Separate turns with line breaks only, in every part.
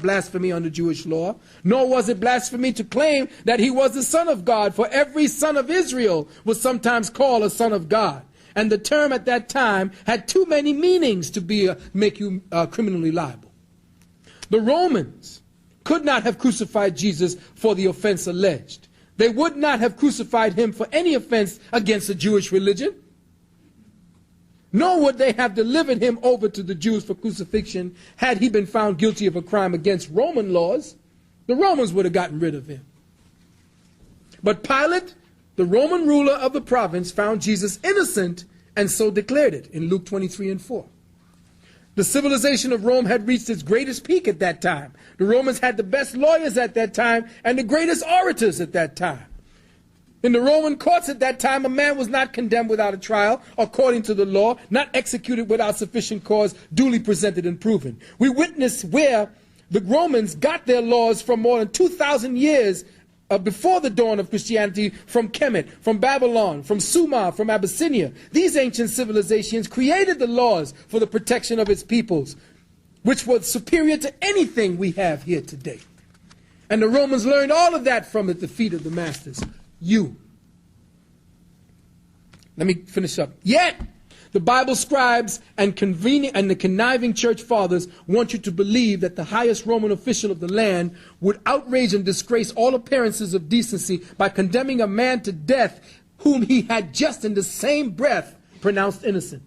blasphemy under Jewish law, nor was it blasphemy to claim that he was the Son of God, for every son of Israel was sometimes called a son of God. And the term at that time had too many meanings to make you criminally liable. The Romans could not have crucified Jesus for the offense alleged. They would not have crucified him for any offense against the Jewish religion. Nor would they have delivered him over to the Jews for crucifixion had he been found guilty of a crime against Roman laws. The Romans would have gotten rid of him. But Pilate, the Roman ruler of the province, found Jesus innocent and so declared it in Luke 23:4. The civilization of Rome had reached its greatest peak at that time. The Romans had the best lawyers at that time and the greatest orators at that time. In the Roman courts at that time, a man was not condemned without a trial, according to the law, not executed without sufficient cause, duly presented and proven. We witness where the Romans got their laws from more than 2,000 years before the dawn of Christianity, from Kemet, from Babylon, from Sumer, from Abyssinia. These ancient civilizations created the laws for the protection of its peoples, which was superior to anything we have here today. And the Romans learned all of that from at the feet of the masters. Let me finish up. Yet, the Bible scribes and the conniving church fathers want you to believe that the highest Roman official of the land would outrage and disgrace all appearances of decency by condemning a man to death whom he had just in the same breath pronounced innocent.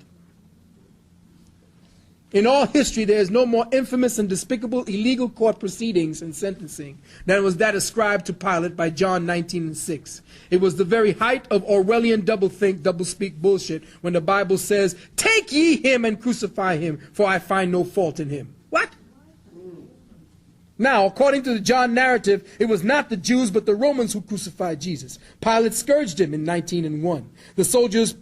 In all history, there is no more infamous and despicable illegal court proceedings and sentencing than was that ascribed to Pilate by John 19:6. It was the very height of Orwellian doublethink, doublespeak bullshit when the Bible says, "Take ye him and crucify him, for I find no fault in him." What? Now, according to the John narrative, it was not the Jews but the Romans who crucified Jesus. Pilate scourged him in 19:1. The soldiers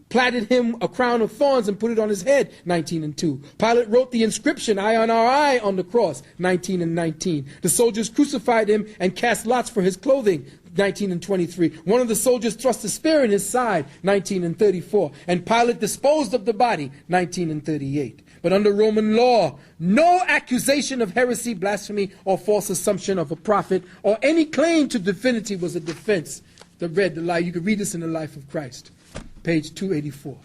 platted him a crown of thorns and put it on his head, 19:2. Pilate wrote the inscription, "Eye on our eye," on the cross, 19:19. The soldiers crucified him and cast lots for his clothing, 19:23. One of the soldiers thrust a spear in his side, 19:34. And Pilate disposed of the body, 19:38. But under Roman law, no accusation of heresy, blasphemy, or false assumption of a prophet, or any claim to divinity was a defense. You can read this in the Life of Christ. Page 284.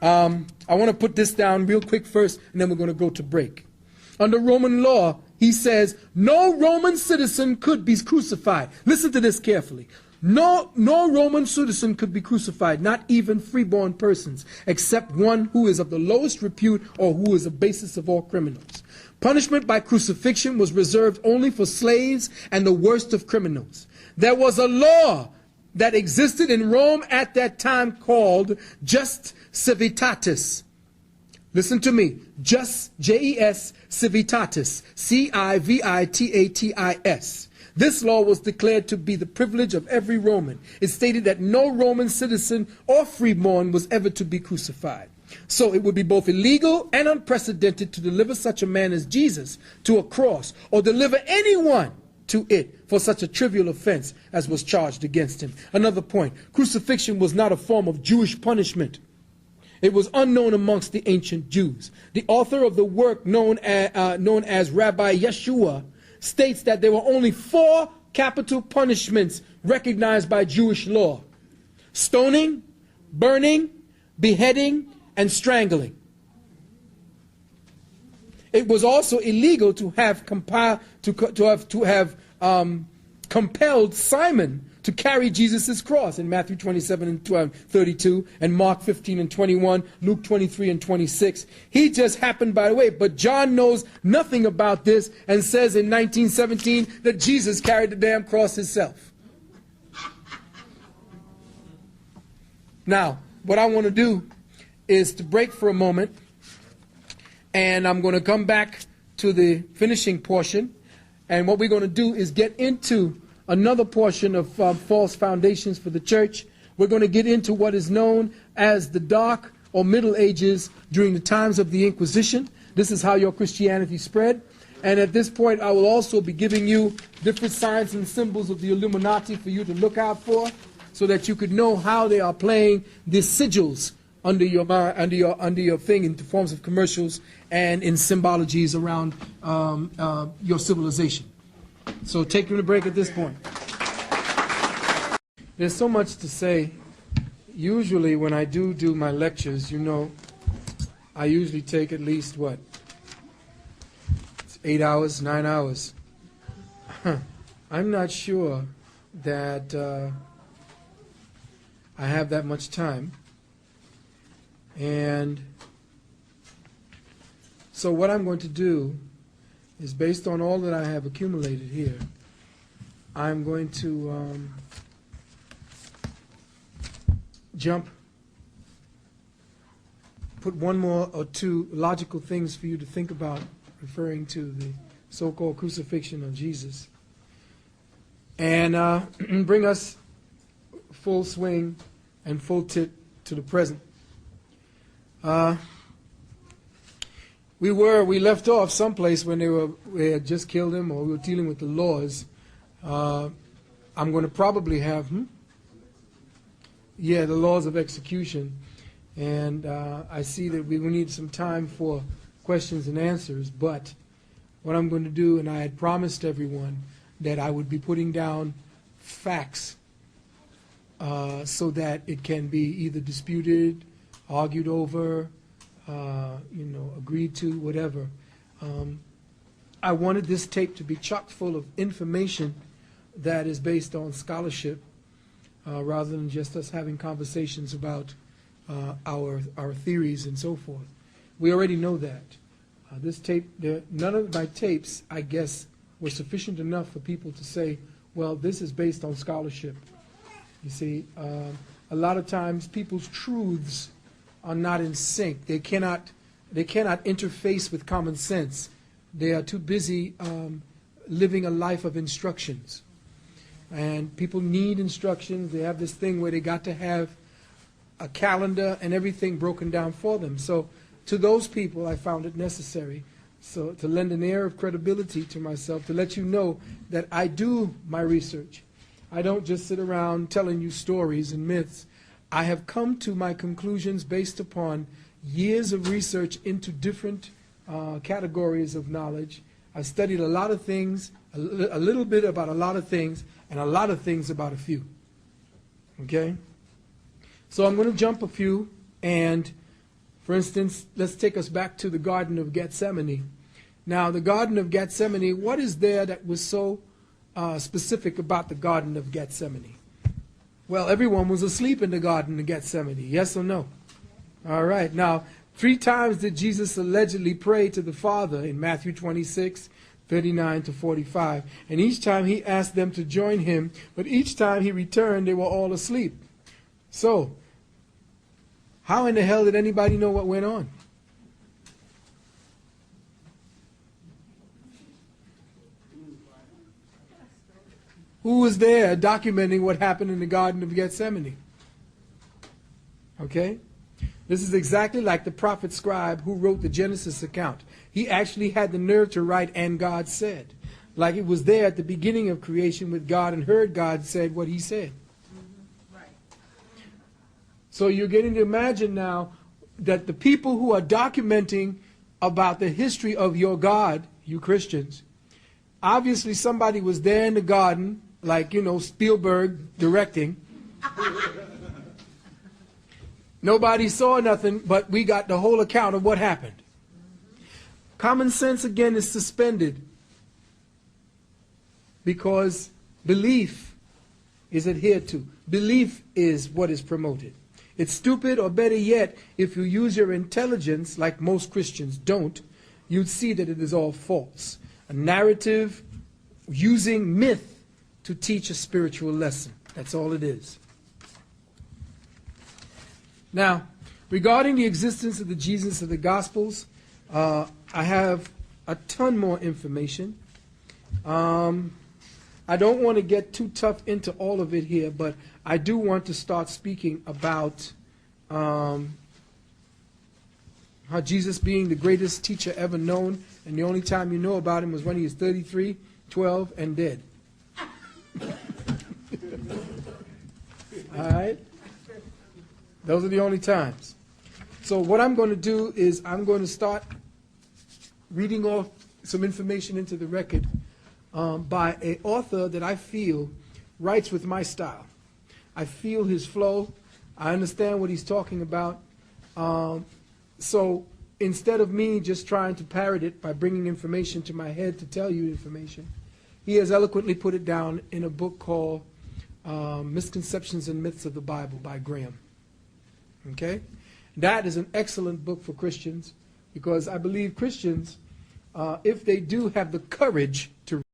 I want to put this down real quick first, and then we're going to go to break. Under Roman law, he says, no Roman citizen could be crucified. Listen to this carefully. No Roman citizen could be crucified, not even freeborn persons, except one who is of the lowest repute or who is the basis of all criminals. Punishment by crucifixion was reserved only for slaves and the worst of criminals. There was a law that existed in Rome at that time called Jus Civitatis. Listen to me. Jus, J-E-S, Civitatis, C-I-V-I-T-A-T-I-S. This law was declared to be the privilege of every Roman. It stated that no Roman citizen or freeborn was ever to be crucified. So it would be both illegal and unprecedented to deliver such a man as Jesus to a cross, or deliver anyone to it for such a trivial offense as was charged against him. Another point, crucifixion was not a form of Jewish punishment. It was unknown amongst the ancient Jews. The author of the work known as Rabbi Yeshua states that there were only 4 capital punishments recognized by Jewish law: stoning, burning, beheading, and strangling. It was also illegal to have compelled Simon to carry Jesus' cross in Matthew 27:32 and Mark 15:21, Luke 23:26. He just happened by the way, but John knows nothing about this and says in 1917 that Jesus carried the damn cross himself. Now, what I want to do is to break for a moment, and I'm going to come back to the finishing portion. And what we're going to do is get into another portion of false foundations for the church. We're going to get into what is known as the Dark or Middle Ages during the times of the Inquisition. This is how your Christianity spread. And at this point, I will also be giving you different signs and symbols of the Illuminati for you to look out for, so that you could know how they are playing the sigils under your thing in the forms of commercials and in symbologies around your civilization. So taking a break at this point. There's so much to say. Usually when I do my lectures, you know, I usually take at least, what, 8 hours, 9 hours. I'm not sure that I have that much time. And so what I'm going to do is, based on all that I have accumulated here, I'm going to put one more or two logical things for you to think about, referring to the so-called crucifixion of Jesus, and bring us full swing and full tit to the present. We left off someplace when they had just killed him, or we were dealing with the laws. I'm going to probably have, the laws of execution. And I see that we need some time for questions and answers, but what I'm going to do, and I had promised everyone that I would be putting down facts so that it can be either disputed, argued over, agreed to, whatever. I wanted this tape to be chock full of information that is based on scholarship rather than just us having conversations about our theories and so forth. We already know that. This tape, none of my tapes, I guess, were sufficient enough for people to say, well, this is based on scholarship. You see, a lot of times people's truths are not in sync. They cannot interface with common sense. They are too busy living a life of instructions. And people need instructions. They have this thing where they got to have a calendar and everything broken down for them. So to those people, I found it necessary to lend an air of credibility to myself, to let you know that I do my research. I don't just sit around telling you stories and myths. I have come to my conclusions based upon years of research into different categories of knowledge. I've studied a lot of things, a little bit about a lot of things, and a lot of things about a few. Okay? So I'm going to jump a few, and for instance, let's take us back to the Garden of Gethsemane. Now, the Garden of Gethsemane, what is there that was so specific about the Garden of Gethsemane? Well, everyone was asleep in the Garden of Gethsemane, yes or no? All right. Now, 3 times did Jesus allegedly pray to the Father in Matthew 26, 39 to 45. And each time he asked them to join him, but each time he returned, they were all asleep. So, how in the hell did anybody know what went on? Who was there documenting what happened in the Garden of Gethsemane? Okay? This is exactly like the prophet scribe who wrote the Genesis account. He actually had the nerve to write, "and God said." Like it was there at the beginning of creation with God and heard God said what he said. Right. So you're getting to imagine now that the people who are documenting about the history of your God, you Christians, obviously somebody was there in the garden, like, Spielberg directing. Nobody saw nothing, but we got the whole account of what happened. Common sense, again, is suspended because belief is adhered to. Belief is what is promoted. It's stupid, or better yet, if you use your intelligence, like most Christians don't, you'd see that it is all false. A narrative using myth to teach a spiritual lesson. That's all it is. Now, regarding the existence of the Jesus of the Gospels, I have a ton more information. I don't want to get too tough into all of it here, but I do want to start speaking about how Jesus being the greatest teacher ever known, and the only time you know about him was when he was 33, 12, and dead. All right? Those are the only times. So what I'm going to do is I'm going to start reading off some information into the record by an author that I feel writes with my style. I feel his flow. I understand what he's talking about. So instead of me just trying to parrot it by bringing information to my head to tell you information, he has eloquently put it down in a book called Misconceptions and Myths of the Bible by Graham. Okay? That is an excellent book for Christians, because I believe Christians, if they do have the courage to